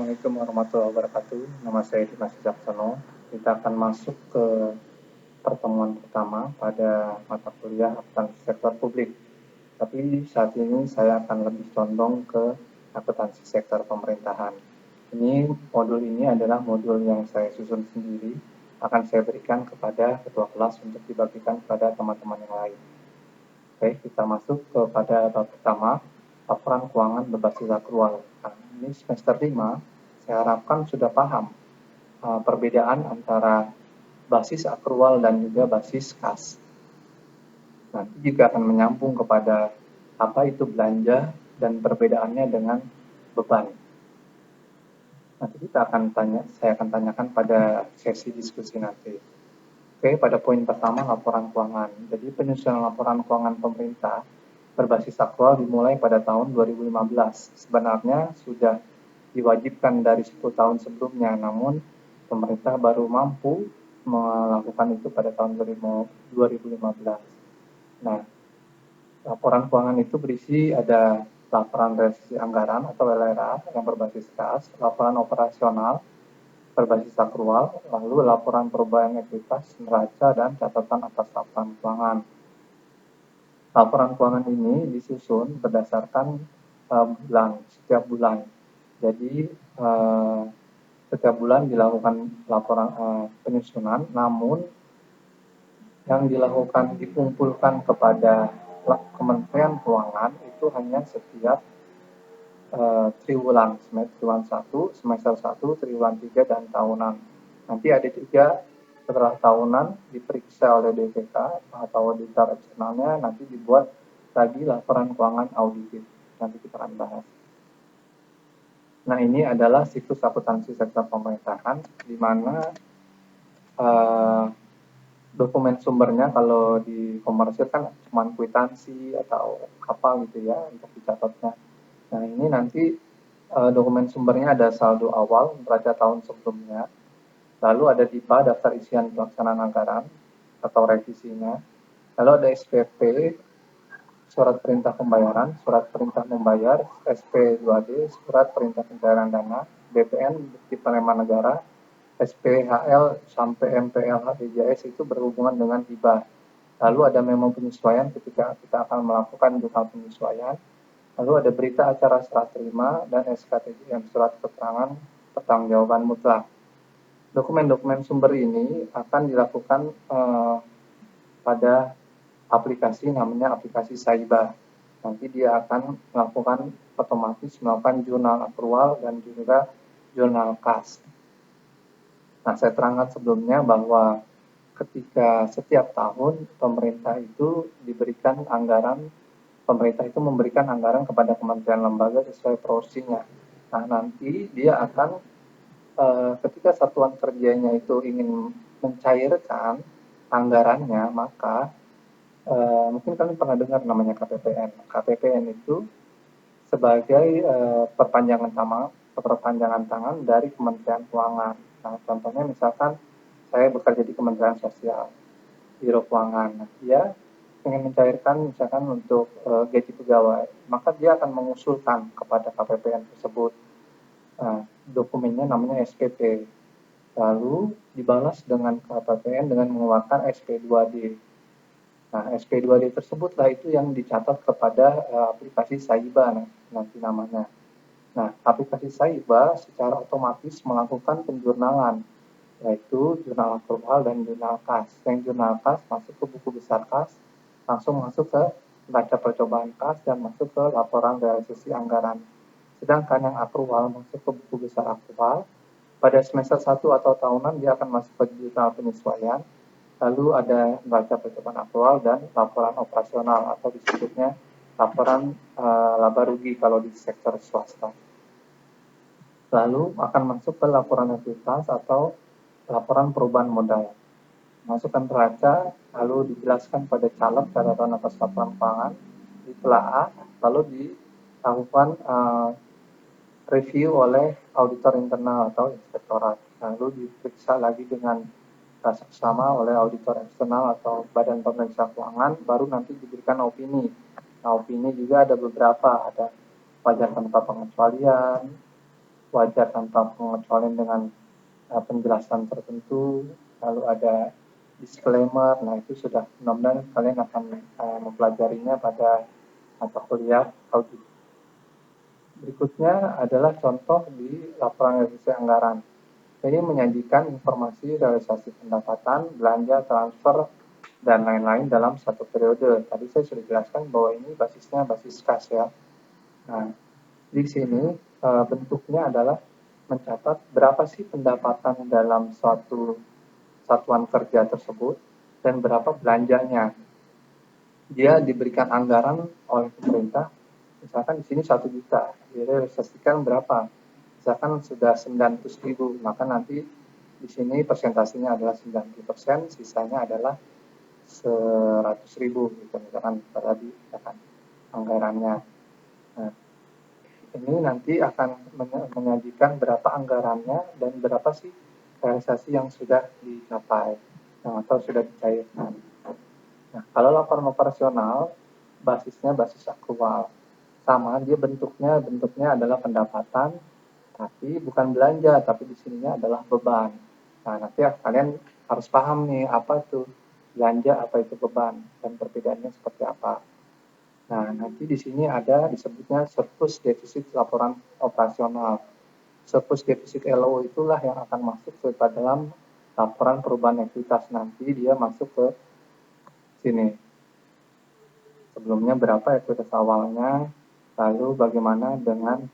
Assalamualaikum warahmatullahi wabarakatuh. Nama saya Dimas Wicaksono. Kita akan masuk ke pertemuan pertama pada mata kuliah akuntansi sektor publik. Tapi saat ini saya akan lebih condong ke akuntansi sektor pemerintahan. Modul ini adalah modul yang saya susun sendiri, akan saya berikan kepada ketua kelas untuk dibagikan kepada teman-teman yang lain. Oke, kita masuk kepada bab pertama, laporan keuangan berbasis akrual. Nah, ini semester 5, saya harapkan sudah paham perbedaan antara basis akrual dan juga basis kas. Nanti juga akan menyambung kepada apa itu belanja dan perbedaannya dengan beban. Nanti saya akan tanyakan pada sesi diskusi nanti. Oke, pada poin pertama laporan keuangan. Jadi penyusunan laporan keuangan pemerintah berbasis akrual dimulai pada tahun 2015. Sebenarnya sudah diwajibkan dari 10 tahun sebelumnya, namun pemerintah baru mampu melakukan itu pada tahun 2015. Nah, laporan keuangan itu berisi ada laporan realisasi anggaran atau LRA yang berbasis kas, laporan operasional berbasis akrual, lalu laporan perubahan ekuitas, neraca, dan catatan atas laporan keuangan. Laporan keuangan ini disusun berdasarkan setiap bulan. Jadi setiap bulan dilakukan laporan penyusunan, namun yang dikumpulkan kepada Kementerian Keuangan itu hanya setiap triwulan, triwulan 1, semester 1, triwulan 3, dan tahunan. Nanti ada juga setelah tahunan diperiksa oleh BPK atau auditor eksternalnya, nanti dibuat lagi laporan keuangan audited. Nanti kita akan bahas. Nah, ini adalah siklus akuntansi sektor pemerintahan, di mana dokumen sumbernya kalau di komersil kan cuma kwitansi atau apa gitu ya untuk dicatatnya. Nah, ini nanti dokumen sumbernya ada saldo awal neraca tahun sebelumnya, lalu ada DIPA, daftar isian pelaksanaan anggaran atau revisinya, lalu ada SPP, surat perintah pembayaran, surat perintah membayar, SP2D, surat perintah pencairan dana, BPN, bukti penerimaan negara, SPHL sampai MPLH DJS itu berhubungan dengan hibah. Lalu ada memo penyesuaian ketika kita akan melakukan jurnal penyesuaian. Lalu ada berita acara serah terima dan SKTJM, surat keterangan pertanggungjawaban mutlak. Dokumen-dokumen sumber ini akan dilakukan pada aplikasi namanya aplikasi Saiba. Nanti dia akan otomatis melakukan jurnal akrual dan juga jurnal kas. Nah, saya terangkan sebelumnya bahwa ketika setiap tahun pemerintah itu memberikan anggaran kepada kementerian lembaga sesuai porsinya. Nah, nanti dia akan ketika satuan kerjanya itu ingin mencairkan anggarannya, maka mungkin kalian pernah dengar namanya KPPN. KPPN itu sebagai perpanjangan tangan dari Kementerian Keuangan. Nah, contohnya misalkan saya bekerja di Kementerian Sosial, Biro Keuangan. Nah, dia ingin mencairkan misalkan untuk gaji pegawai, maka dia akan mengusulkan kepada KPPN tersebut. Nah, dokumennya namanya SPP. Lalu dibalas dengan KPPN dengan mengeluarkan SP2D. Nah, SP2D tersebutlah itu yang dicatat kepada aplikasi Saiba nanti namanya. Nah, aplikasi Saiba secara otomatis melakukan penjurnalan, yaitu jurnal akrual dan jurnal kas. Yang jurnal kas masuk ke buku besar kas, langsung masuk ke neraca percobaan kas, dan masuk ke laporan realisasi anggaran. Sedangkan yang akrual masuk ke buku besar akrual. Pada semester 1 atau tahunan dia akan masuk ke jurnal penyesuaian, lalu ada neraca percobaan akrual dan laporan operasional atau disebutnya laporan laba rugi kalau di sektor swasta. Lalu akan masuk ke laporan ekuitas atau laporan perubahan modal. Masukkan neraca, lalu dijelaskan pada caleg catatan atas laporan keuangan, ditelaah, lalu dilakukan review oleh auditor internal atau inspektorat. Lalu diperiksa lagi dengan seksama oleh auditor eksternal atau badan pemeriksa keuangan, baru nanti diberikan opini. Nah, opini juga ada beberapa, ada wajar tanpa pengecualian, wajar tanpa pengecualian dengan penjelasan tertentu, lalu ada disclaimer. Nah, itu sudah mudah-mudahan kalian akan mempelajarinya pada mata kuliah audit. Berikutnya adalah contoh di laporan realisasi anggaran. Ini menyajikan informasi realisasi pendapatan, belanja, transfer, dan lain-lain dalam satu periode. Tadi saya sudah jelaskan bahwa ini basisnya basis kas ya. Nah, di sini bentuknya adalah mencatat berapa sih pendapatan dalam suatu satuan kerja tersebut dan berapa belanjanya. Dia diberikan anggaran oleh pemerintah, misalkan di sini 1 juta, direalisasikan berapa? Misalkan sudah 900.000, maka nanti di sini persentasenya adalah 90%, sisanya adalah 100.000 gitu, misalkan tadi misalkan anggarannya. Nah, ini nanti akan menyajikan berapa anggarannya dan berapa sih realisasi yang sudah dicapai atau sudah dicairkan. Nah, kalau laporan operasional basisnya basis akrual. Sama, dia bentuknya adalah pendapatan, tapi bukan belanja, tapi di sininya adalah beban. Nah, nanti kalian harus paham nih, apa itu belanja, apa itu beban, dan perbedaannya seperti apa. Nah, nanti di sini ada disebutnya surplus defisit laporan operasional. Surplus defisit LO itulah yang akan masuk ke dalam laporan perubahan ekuitas. Nanti dia masuk ke sini. Sebelumnya berapa ekuitas awalnya, lalu bagaimana dengan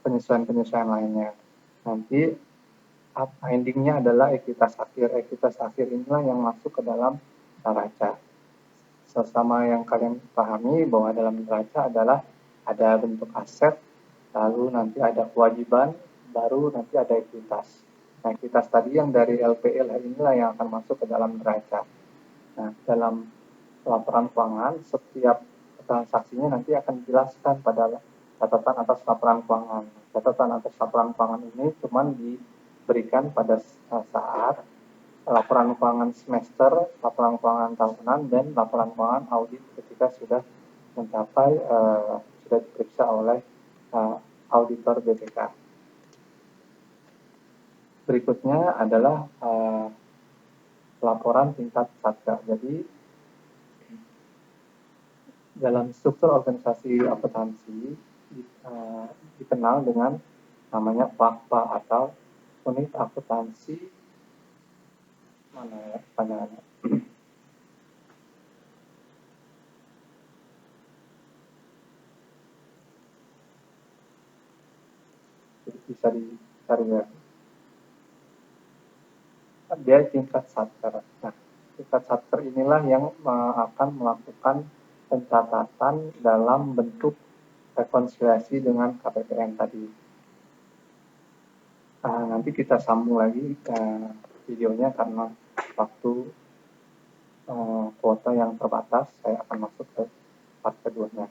penyesuaian-penyesuaian lainnya. Nanti endingnya adalah ekuitas akhir. Ekuitas akhir inilah yang masuk ke dalam neraca. Sesama yang kalian pahami bahwa dalam neraca adalah ada bentuk aset, lalu nanti ada kewajiban, baru nanti ada ekuitas. Nah, ekuitas tadi yang dari LPL inilah yang akan masuk ke dalam neraca. Nah, dalam laporan keuangan, setiap transaksinya nanti akan dijelaskan pada catatan atas laporan keuangan. Catatan atas laporan keuangan ini cuma diberikan pada saat laporan keuangan semester, laporan keuangan tahunan, dan laporan keuangan audit ketika sudah mencapai, sudah diperiksa oleh auditor BPK. Berikutnya adalah laporan tingkat satker. Jadi, dalam struktur organisasi akuntansi dikenal dengan namanya PAKPA atau unit akuntansi mana ya panjangannya. Bisa dicari ya. Dia tingkat satker. Nah, tingkat satker inilah yang akan melakukan pencatatan dalam bentuk rekonsiliasi dengan KPPN tadi. Nanti kita sambung lagi ke videonya karena waktu kuota yang terbatas. Saya akan masuk ke part keduanya.